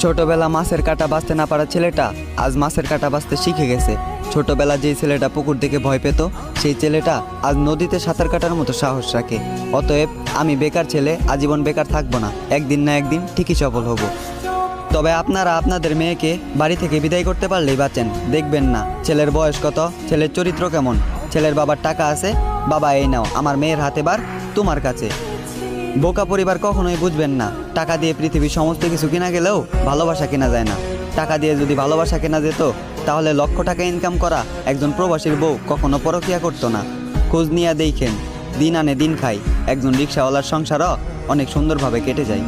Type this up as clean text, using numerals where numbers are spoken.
ছোটবেলা মাছের কাঁটা বাঁচতে না পারা ছেলেটা আজ মাছের কাঁটা বাঁচতে শিখে গেছে। ছোটবেলা যেই ছেলেটা পুকুর দেখে ভয় পেত, সেই ছেলেটা আজ নদীতে সাঁতার কাটার মতো সাহস রাখে। অতএব আমি বেকার ছেলে আজীবন বেকার থাকবো না, একদিন না একদিন ঠিকই সফল হব। তবে আপনারা আপনাদের মেয়েকে বাড়ি থেকে বিদায় করতে পারলেই বাঁচেন। দেখবেন না ছেলের বয়স কত, ছেলের চরিত্র কেমন। ছেলের বাবার টাকা আছে, বাবা এই নাও আমার মেয়ের হাতে বার তোমার কাছে। বোকা পরিবার কখনোই বুঝবেন না, টাকা দিয়ে পৃথিবীর সমস্ত কিছু কিনা গেলেও ভালোবাসা কেনা যায় না। টাকা দিয়ে যদি ভালোবাসা কেনা যেত, তাহলে লক্ষ টাকা ইনকাম করা একজন প্রবাসীর বউ কখনো পরকিয়া করতো না। খোঁজ নিয়ে দেখেন, দিন আনে দিন খাই, একজন রিক্সাওয়ালার সংসারও অনেক সুন্দরভাবে কেটে যায়।